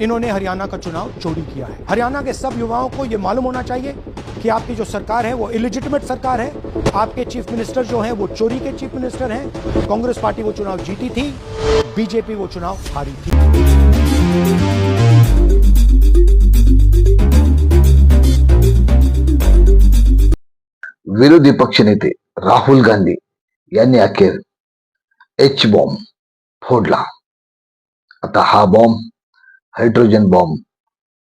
इन्होंने हरियाणा का चुनाव चोरी किया है। हरियाणा के सब युवाओं को यह मालूम होना चाहिए कि आपकी जो सरकार है वो इलिजिटिमेट सरकार है। आपके चीफ मिनिस्टर जो हैं वो चोरी के चीफ मिनिस्टर हैं। कांग्रेस पार्टी वो चुनाव जीती थी, बीजेपी वो चुनाव हारी थी। विरोधी पक्षनेते राहुल गांधी यांनी अखेर एच बॉम्ब फोडला। आता हा बॉम्ब हायड्रोजन बॉम्ब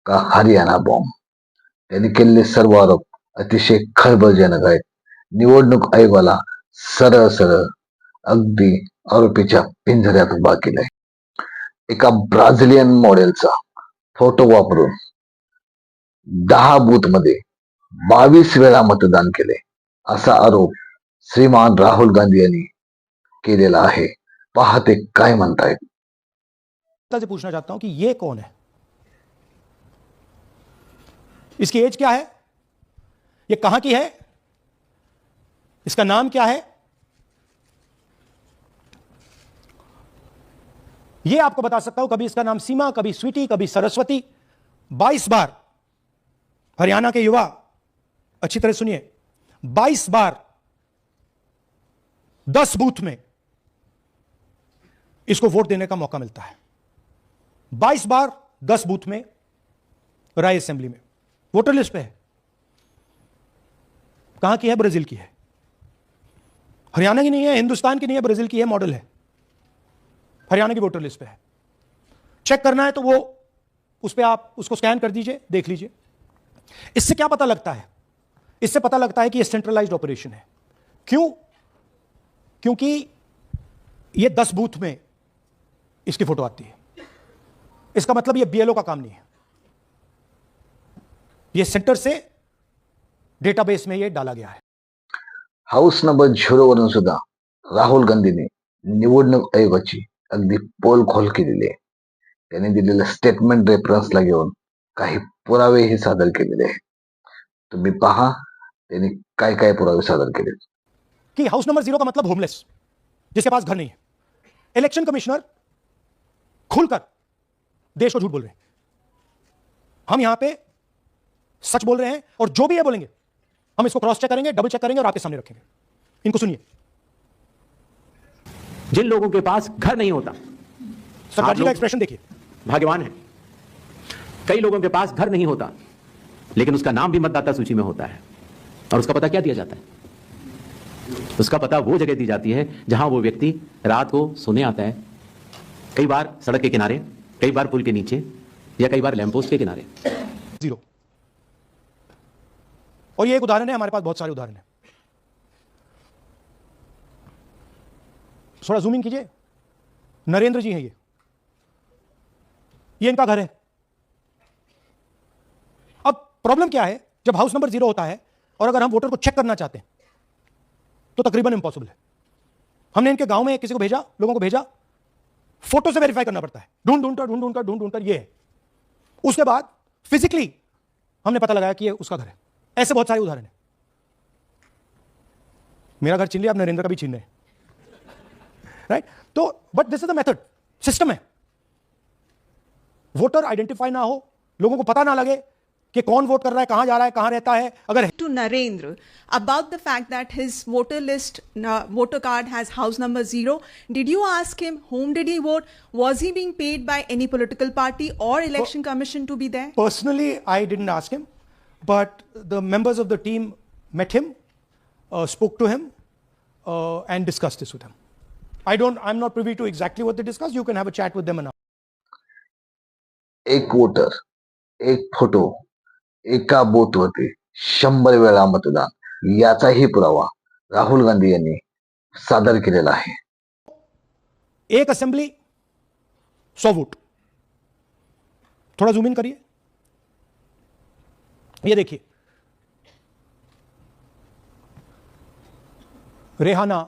का हरियाणा बॉम्ब, त्यांनी केलेले सर्व आरोप अतिशय खळबळजनक आहेत। निवडणूक आयोगाला सरळ सरळ अगदी आरोपीच्या पिंजऱ्यात उभा केलाय। एका ब्राझिलियन मॉडेलचा फोटो वापरून 10 बूथ मध्ये 22 वेळा मतदान केले, असा आरोप श्रीमान राहुल गांधी यांनी केलेला आहे। पहा ते काय म्हणतायत। से पूछना चाहता हूं कि ये कौन है, इसकी एज क्या है, ये कहां की है, इसका नाम क्या है, ये आपको बता सकता हूं। कभी इसका नाम सीमा, कभी स्वीटी, कभी सरस्वती। 22 बार हरियाणा के युवा, अच्छी तरह सुनिए, 22 बार 10 बूथ में इसको वोट देने का मौका मिलता है। 22 बार 10 बूथ में राय असेंबली में वोटर लिस्ट पे है। कहां की है? ब्राजील की है। हरियाणा की नहीं है, हिंदुस्तान की नहीं है, ब्राजील की है, मॉडल है। हरियाणा की वोटर लिस्ट पे है। चेक करना है तो वो उस पे आप उसको स्कैन कर दीजिए, देख लीजिए। इससे क्या पता लगता है? इससे पता लगता है कि ये सेंट्रलाइज्ड ऑपरेशन है। क्यों? क्योंकि ये 10 बूथ में इसकी फोटो आती है। इसका मतलब ये बीएलओ का काम नहीं है, ये सेंटर से डेटाबेस में ये डाला गया है। हाऊस नंबर 0 वरून सुद्धा राहुल गांधीने निवडणूक आयोगाची अगदी पोल खोल केलेली आहे। त्यांनी दिलेलं स्टेटमेंट रेफरन्सला घेऊन काही पुरावेही सादर केलेले आहेत। तुम्ही पहा त्यांनी काय काय पुरावे सादर केले। कि हाउस नंबर 0 का मतलब होमलेस, जिसके पास घर नहीं है। इलेक्शन कमिश्नर खुलकर देश को झूठ बोल रहे हैं। हम यहां पे सच बोल रहे हैं और जो भी ये बोलेंगे हम इसको क्रॉस चेक करेंगे, डबल चेक करेंगे और आपके सामने रखेंगे। इनको सुनिए। जिन लोगों के पास घर नहीं होता, सरकार जी का एक्सप्रेशन देखिए, भाग्यवान है। कई लोगों के पास घर नहीं होता लेकिन उसका नाम भी मतदाता सूची में होता है। और उसका पता क्या दिया जाता है? उसका पता वो जगह दी जाती है जहां वो व्यक्ति रात को सोने आता है, कई बार सड़क के किनारे, कई बार पुल के नीचे या कई बार लैंप पोस्ट के किनारे। 0। और ये एक उदाहरण है, हमारे पास बहुत सारे उदाहरण हैं। थोड़ा जूमिंग कीजिए। नरेंद्र जी हैं ये इनका घर है। अब प्रॉब्लम क्या है, जब हाउस नंबर 0 होता है और अगर हम वोटर को चेक करना चाहते हैं तो तकरीबन इंपॉसिबल है। हमने इनके गांव में किसी को भेजा, लोगों को भेजा, फोटो से वेरीफाई करना पड़ता है, ढूंढ कर ये है। उसके बाद फिजिकली हमने पता लगाया कि ये उसका घर है। ऐसे बहुत सारे उदाहरण हैं। मेरा घर छीन लिया, आप नरेंद्र का भी छीन रहे हैं, राइट? तो but this is the method, system है। वोटर आइडेंटिफाई ना हो, लोगों को पता ना लगे कि कौन वोट कर रहा है, कहां जा रहा है, कहां रहता है। अगर to Narendra about the fact that his voter list voter card has house number 0, did you ask him whom did he vote? Was he being paid by any political party or election commission to be there? Personally, I didn't ask him, but the members of the team met him, spoke to him, and discussed this with him. I'm not privy to exactly what they discussed. You can have a chat with them and एक voter, एक photo, एका बूथवरती 100 वेळा मतदान, याचाही पुरावा राहुल गांधी यांनी सादर केलेला आहे। एक असेंबली 100 वोट। थोड़ा जूम इन करिए, ये देखिए, रेहाना,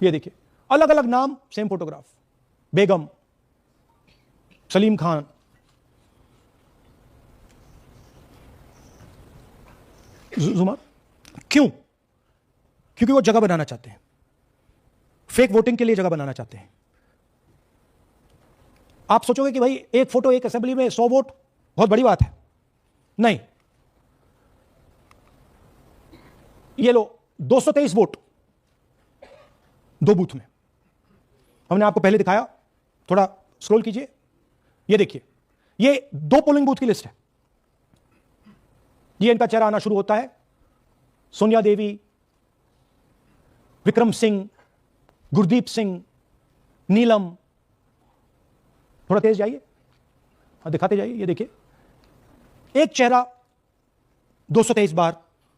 ये देखिए, अलग अलग नाम, सेम फोटोग्राफ। बेगम, सलीम खान, जुमा। क्यों? क्योंकि वो जगह बनाना चाहते हैं, फेक वोटिंग के लिए जगह बनाना चाहते हैं। आप सोचोगे कि भाई एक फोटो एक असेंबली में 100 वोट बहुत बड़ी बात है, नहीं। ये लो 223 वोट 2 बूथ में। हमने आपको पहले दिखाया, थोड़ा स्क्रॉल कीजिए, ये देखिए, ये 2 पोलिंग बूथ की लिस्ट है। ये इनका चेहरा आना शुरू होता है, सोनिया देवी, विक्रम सिंह, गुरदीप सिंह, नीलम। थोड़ा तेज जाइए, हाँ दिखाते जाइए, ये देखिए एक चेहरा 223 बार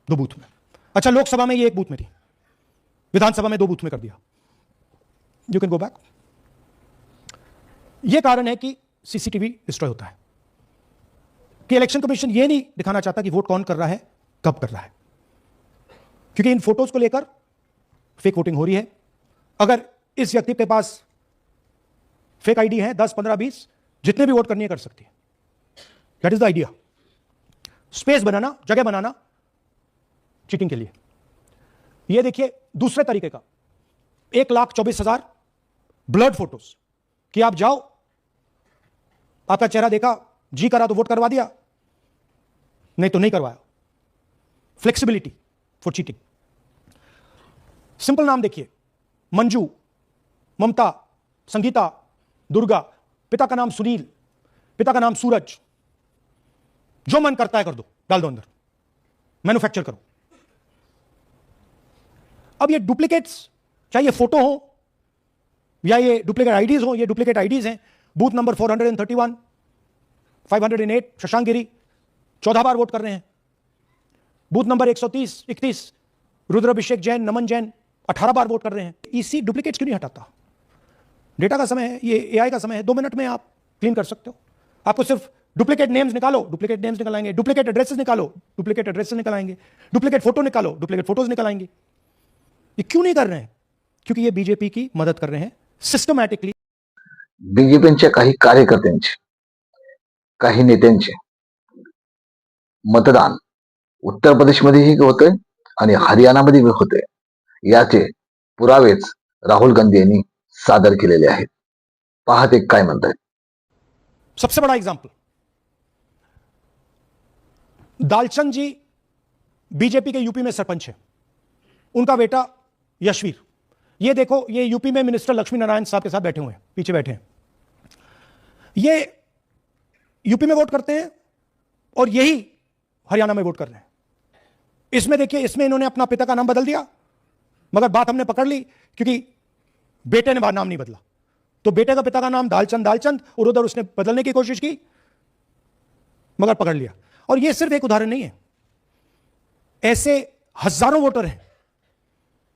2 बूथ में। अच्छा, लोकसभा में ये 1 बूथ में थी, विधानसभा में 2 बूथ में कर दिया। You can go back. ये कारण है कि सीसीटीवी डिस्ट्रॉय होता है, कि इलेक्शन कमीशन ये नहीं दिखाना चाहता कि वोट कौन कर रहा है, कब कर रहा है, क्योंकि इन फोटोज को लेकर फेक वोटिंग हो रही है। अगर इस व्यक्ति के पास फेक आईडी है 10, 15, 20, जितने भी वोट करनी है कर सकती है। That is the idea, space बनाना, जगह बनाना चीटिंग के लिए। ये देखिए दूसरे तरीके का, 1,24,000 ब्लड फोटोज, कि आप जाओ, आपका चेहरा देखा, जी करा तो वोट करवा दिया, नहीं तो नहीं करवाया। Flexibility for cheating. सिंपल नाम देखिए, मंजू, ममता, संगीता, दुर्गा, पिता का नाम सुनील, पिता का नाम सूरज। जो मन करता है कर दो, डाल दो अंदर, मैन्युफैक्चर करो। अब ये डुप्लीकेट्स, चाहे ये फोटो हो या ये डुप्लीकेट आईडीज हो, ये डुप्लीकेट आईडीज हैं। बूथ नंबर 431, 508 शशांक गिरी 14 बार वोट कर रहे हैं। बूथ नंबर 130, 31 रुद्राभिषेक जैन, नमन जैन 18 बार वोट कर रहे हैं। ईसी डुप्लीकेट्स क्यों नहीं हटाता? डेटा का समय है, ये एआई का समय है, 2 मिनट में आप क्लीन कर सकते हो। आपको सिर्फ डुप्लीकेट नेम्स निकालो, डुप्लीकेट नेम्स निकल आएंगे, डुप्लीकेट एड्रेसेस निकालो, डुप्लीकेट एड्रेसेस निकल आएंगे, डुप्लीकेट फोटो निकालो, डुप्लीकेट फोटोज निकल आएंगे। ये क्यों नहीं कर रहे हैं? क्योंकि ये बीजेपी की मदद कर रहे हैं सिस्टमॅटिकली। बीजेपीच्या काही कार्यकर्त्यांचे, काही नेत्यांचे मतदान उत्तर प्रदेशमध्येही होतंय आणि हरियाणामध्ये होतंय, याचे पुरावेच राहुल गांधी यांनी सादर केलेले आहेत। पहा ते काय म्हणतात। सबसे बड़ा एग्जाम्पल, दालचंद जी बीजेपी के यूपी में सरपंच है, उनका बेटा यशवीर। ये देखो, ये यूपी में मिनिस्टर लक्ष्मी नारायण साहब के साथ बैठे हुए हैं, पीछे बैठे हैं। ये यूपी में वोट करते हैं और यही हरियाणा में वोट कर रहे हैं। इसमें देखिए, इसमें इन्होंने अपना पिता का नाम बदल दिया, मगर बात हमने पकड़ ली क्योंकि बेटे ने नाम नहीं बदला। तो बेटे का पिता का नाम दालचंद, और उधर उसने बदलने की कोशिश की, मगर पकड़ लिया। और यह सिर्फ एक उदाहरण नहीं है, ऐसे हजारों वोटर हैं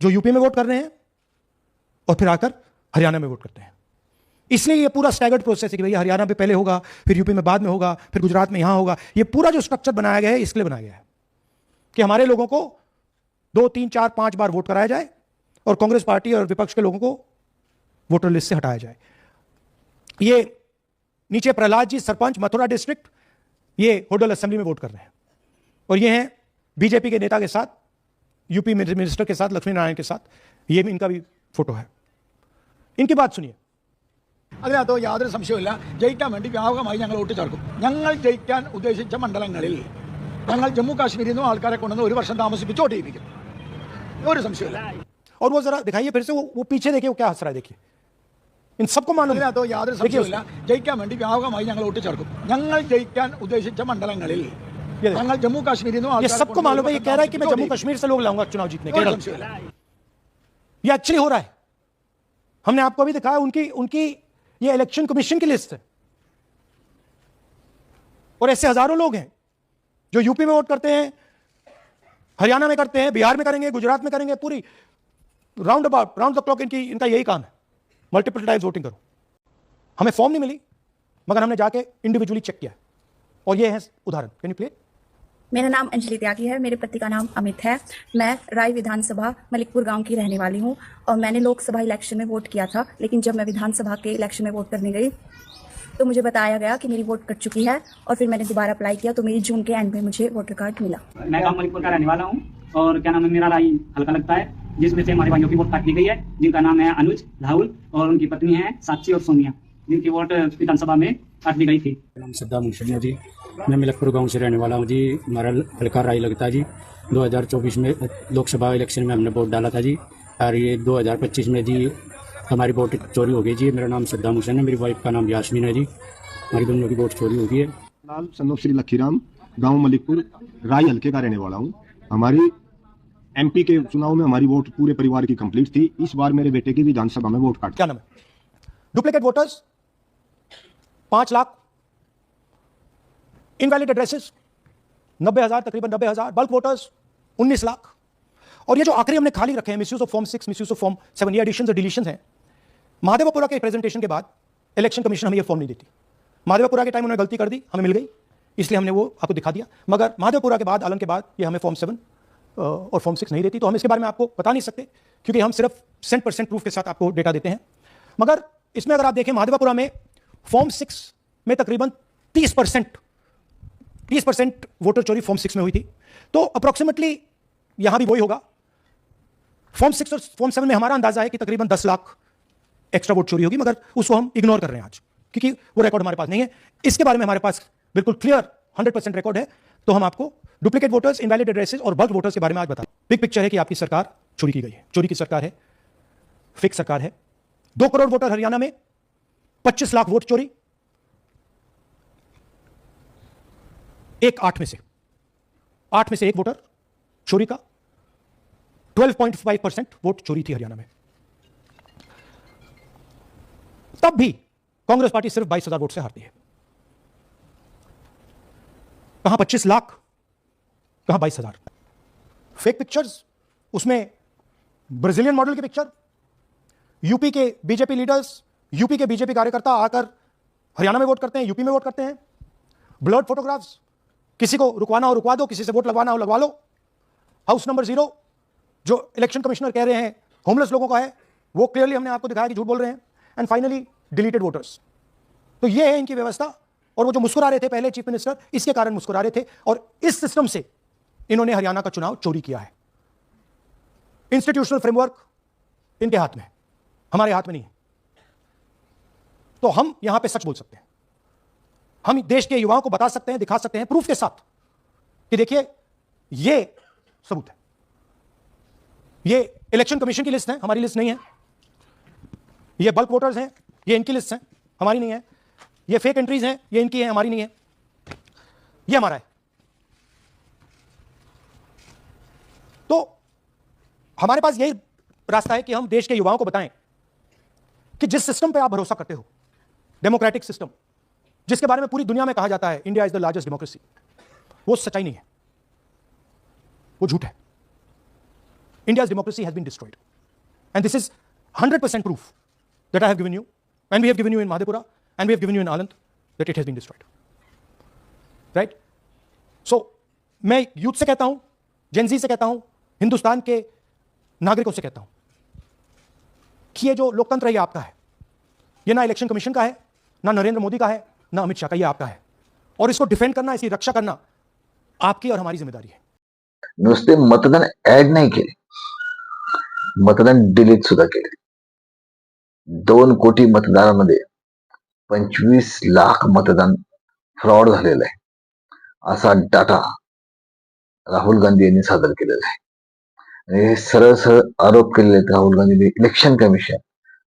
जो यूपी में वोट कर रहे हैं और फिर आकर हरियाणा में वोट करते हैं। इसलिए यह पूरा स्टैगर्ड प्रोसेस है कि भैया हरियाणा में पहले होगा, फिर यूपी में बाद में होगा, फिर गुजरात में यहां होगा। यह पूरा जो स्ट्रक्चर बनाया गया है, इसके लिए बनाया गया है कि हमारे लोगों को 2, 3, 4, 5 बार वोट कराया जाए और कांग्रेस पार्टी और विपक्ष के लोगों को वोटर लिस्ट से हटाया जाए। ये नीचे प्रहलाद जी, सरपंच, मथुरा डिस्ट्रिक्ट, ये होडल असेंबली में वोट कर रहे हैं। और ये हैं बीजेपी के नेता के साथ, यूपी मिनिस्टर के साथ, लक्ष्मी नारायण के साथ। ये भी इनका भी फोटो है। इनकी बात सुनिए। അതിനകത്ത് യാതൊരു സംശയവുമില്ല, ജയിക്കാൻ വേണ്ടി വ്യാപകമായി ഞങ്ങൾ വോട്ട് ചേർക്കും। ഞങ്ങൾ ജയിക്കാൻ ഉദ്ദേശിച്ച മണ്ഡലങ്ങളിൽ ഞങ്ങൾ ജമ്മു കാശ്മീരിൽ നിന്നും ആൾക്കാരെ കൊണ്ടുവന്ന് 1 വർഷം താമസിപ്പിച്ച് വോട്ട് ചെയ്യിപ്പിക്കും, ഒരു സംശയമില്ല। और वो जरा दिखाइए फिर से, वो पीछे देखिए, वो क्या हंस रहा है, देखिए। इन सबको मालूम है, അതിനകത്ത് യാതൊരു സംശയവുമില്ല, ജയിക്കാൻ വേണ്ടി വ്യാപകമായി ഞങ്ങൾ വോട്ട് ചേർക്കും। ഞങ്ങൾ ജയിക്കാൻ ഉദ്ദേശിച്ച മണ്ഡലങ്ങളിൽ ഞങ്ങൾ ജമ്മു കാശ്മീരിൽ നിന്നും ये सबको मालूम है। ये कह रहा है कि मैं जम्मू कश्मीर से लोग लाऊंगा चुनाव जीतने के लिए। ये एक्चुअली हो रहा है। हमने आपको अभी दिखाया, उनकी ये इलेक्शन कमीशन की लिस्ट है। और ऐसे हजारों लोग हैं जो यूपी में वोट करते हैं, हरियाणा में करते हैं, बिहार में करेंगे, गुजरात में करेंगे, पूरी राउंड द क्लॉक इनका यही काम है, मल्टीपल टाइम्स वोटिंग करो। हमें फॉर्म नहीं मिली, मगर हमने जाके इंडिविजुअली चेक किया, और ये है उदाहरण। Can you play? मेरा नाम अंजलि त्यागी है, मेरे पति का नाम अमित है। मैं राय विधानसभा मलिकपुर गांव की रहने वाली हूं और मैंने लोकसभा इलेक्शन में वोट किया था, लेकिन जब मैं विधानसभा के इलेक्शन में वोट करने गई तो मुझे बताया गया कि मेरी वोट कट चुकी है, और फिर मैंने दोबारा अप्लाई किया तो मेरी जून के एंड में मुझे वोटर कार्ड मिला। मैं गांव मलिकपुर का रहने वाला हूं और क्या नाम है, मेरा राय हल्का लगता है, जिसमें से हमारे भाइयों की वोट काट ली गई है, जिनका नाम है अनुज, राहुल और उनकी पत्नी है साक्षी और सोनिया। जिनकी वोट विधानसभा में काटनी गई थी। नाम सद्दाम हुसैन है जी। मैं मलिकपुर गांव से रहने वाला हूं जी। हमारा हल्का राय लगता है जी। 2024 में लोकसभा इलेक्शन में हमने वोट डाला था जी, और ये 2025 में जी हमारी वोट चोरी हो गई जी। मेरा नाम सद्दाम हुसैन है, मेरी वाइफ का नाम यास्मीन है जी। हमारी दोनों की वोट चोरी हो गई है। लाल सन्नोफ श्री लखीराम, गांव मलिकपुर राय हल्के का रहने वाला हूं। हमारी एमपी के चुनाव में हमारी वोट पूरे परिवार की कंप्लीट थी। इस बार मेरे बेटे की विधानसभा में वोट काट। क्या नाम है? Duplicate voters 5 lakh, invalid addresses 90,000, तकरीबन 90,000, बल्क वोटर्स 19 लाख। और ये जो आखिरी हमने खाली रखे हैं, misuse of form 6, misuse of form 7, ये एडिशंस और डिलीशंस हैं। महादेवपुरा के प्रेजेंटेशन के बाद इलेक्शन कमीशन हमें ये फॉर्म नहीं देती। महादेवपुरा के टाइम उन्होंने गलती कर दी, हमें मिल गई, इसलिए हमने वो आपको दिखा दिया। मगर महादेवपुरा के बाद, आलन के बाद, ये हमें फॉर्म 7 और फॉर्म 6 नहीं देती। तो हम इसके बारे में आपको बता नहीं सकते, क्योंकि हम सिर्फ 100% प्रूफ के साथ आपको डेटा देते हैं। मगर इसमें अगर आप देखें, महादेवपुरा में फॉर्म 6 में तकरीबन 30% वोटर चोरी फॉर्म 6 में हुई थी। तो अप्रॉक्सीमेटली यहां भी वही होगा। फॉर्म 6 और फॉर्म 7 में हमारा अंदाजा है कि तकरीबन 10 लाख एक्स्ट्रा वोट चोरी होगी, मगर उसको हम इग्नोर कर रहे हैं आज, क्योंकि वो रिकॉर्ड हमारे पास नहीं है। इसके बारे में हमारे पास बिल्कुल क्लियर 100% रिकॉर्ड है। तो हम आपको डुप्लीकेट वोटर्स, इनवैलिड एड्रेसेस और बल्क वोटर्स के बारे में आज बताएं। बिग पिक्चर है कि आपकी सरकार चोरी की गई है, चोरी की सरकार है, फेक सरकार है। 2 करोड़ वोटर हरियाणा में, 25 लाख वोट चोरी, 8 में से 1 वोटर चोरी का, 12.5% वोट चोरी थी हरियाणा में। तब भी कांग्रेस पार्टी सिर्फ 22,000 वोट से हारती है। कहां 25 लाख, कहां 22,000। फेक पिक्चर्स, उसमें ब्राजीलियन मॉडल की पिक्चर, यूपी के बीजेपी लीडर्स, यूपी के बीजेपी कार्यकर्ता आकर हरियाणा में वोट करते हैं, यूपी में वोट करते हैं। ब्लर्ड फोटोग्राफ्स, किसी को रुकवाना हो रुकवा दो, किसी से वोट लगवाना हो लगवा लो। हाउस नंबर 0 जो इलेक्शन कमिश्नर कह रहे हैं होमलेस लोगों का है, वो क्लियरली हमने आपको दिखाया कि झूठ बोल रहे हैं। And finally deleted voters. तो ये है इनकी व्यवस्था। और वो जो मुस्कुरा रहे थे पहले चीफ मिनिस्टर, इसके कारण मुस्कुरा रहे थे, और इस सिस्टम से इन्होंने हरियाणा का चुनाव चोरी किया है। इंस्टीट्यूशनल फ्रेमवर्क इनके हाथ में है, हमारे हाथ में नहीं है। तो हम यहां पे सच बोल सकते हैं, हम देश के युवाओं को बता सकते हैं, दिखा सकते हैं प्रूफ के साथ कि देखिए ये सबूत है। ये इलेक्शन कमीशन की लिस्ट है, हमारी लिस्ट नहीं है। ये बल्क वोटर्स हैं, ये इनकी लिस्ट है, हमारी नहीं है। ये फेक एंट्रीज हैं, ये इनकी है, हमारी नहीं है। ये हमारा है। तो हमारे पास यही रास्ता है कि हम देश के युवाओं को बताएं कि जिस सिस्टम पे आप भरोसा करते हो, डेमोक्रेटिक सिस्टम, जिसके बारे में पूरी दुनिया में कहा जाता है India is the largest democracy, वो सच्चाई नहीं है, वो झूठ है। India's democracy has been destroyed, and this is 100% proof that I have given you, and we have given you in Madhepura, and we have given you in Aland, that it has been destroyed. Right? So, मैं youth से कहता हूं, Gen Z से कहता हूं, हिंदुस्तान के नागरिकों से कहता हूं कि ये जो लोकतंत्र है ये आपका है। ये ना इलेक्शन कमीशन का है, ना नरेंद्र मोदी का है, ना अमित शाह का, ये आपका है। और इसको डिफेंड करना, इसकी रक्षा करना आपकी और हमारी जिम्मेदारी है। नुसते मतदान ऍड नाही केले, मतदान डिलीट सुद्धा केले। 2 कोटी मतदारांमध्ये 25 लाख मतदान फ्रॉड झालेलं आहे, असा डाटा राहुल गांधी यांनी सादर केलेला आहे। आणि हे सरळ सरळ आरोप केलेले आहेत राहुल गांधींनी इलेक्शन कमिशन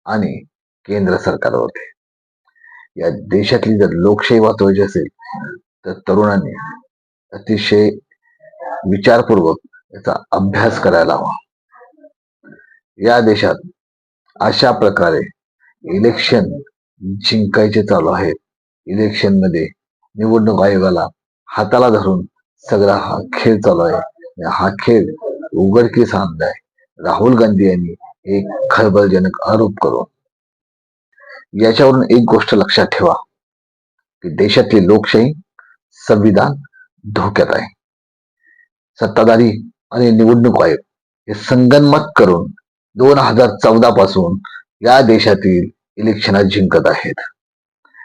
आणि केंद्र सरकारवरती। या देशातली जर लोकशाही वाचवायची असेल तर तरुणांनी अतिशय विचारपूर्वक याचा अभ्यास करायला हवा। या देशात अशा प्रकारे इलेक्शन जिंकायचे चालू आहेत। इलेक्शन मध्ये निवडणूक आयोगाला हाताला धरून सगळा हा खेळ चालू आहे। हा खेळ उघडकीस आणलाय राहुल गांधी यांनी एक खळबळजनक आरोप करून। याच्यावरून एक गोष्ट लक्षात ठेवा की देशातली लोकशाही, संविधान धोक्यात आहे। सत्ताधारी आणि निवडणूक आयोग हे संगनमत करून 2014 पासून या देशातील इलेक्शन जिंकत आहेत।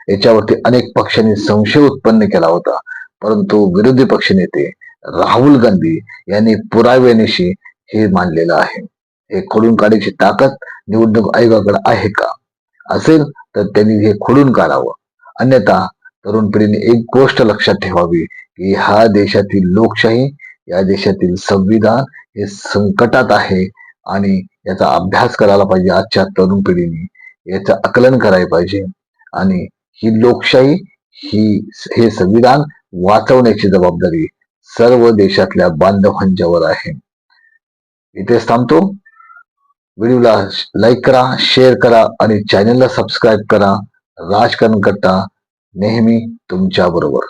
याच्यावरती अनेक पक्षांनी संशय उत्पन्न केला होता, परंतु विरोधी पक्षनेते राहुल गांधी यांनी पुराव्यानिशी हे मानलेलं आहे। हे खोडून काढण्याची ताकद निवडणूक आयोगाकडे आहे का, असेल तर त्यांनी हे खोडून काढावं. अन्यथा तरुण पिढीने एक गोष्ट लक्षात ठेवावी की हा देशातील लोकशाही, या देशातील संविधान हे संकटात आहे आणि याचा अभ्यास करायला पाहिजे. आजच्या तरुण पिढीने याचं आकलन करायला पाहिजे आणि ही लोकशाही, हे संविधान वाचवण्याची जबाबदारी सर्व देशातल्या बांधवांच्यावर आहे. इथेच थांबतो. व्हिडिओला लाईक करा, शेअर करा आणि चॅनलला सबस्क्राईब करा. राजकारण करता नेहमी तुमच्या बरोबर.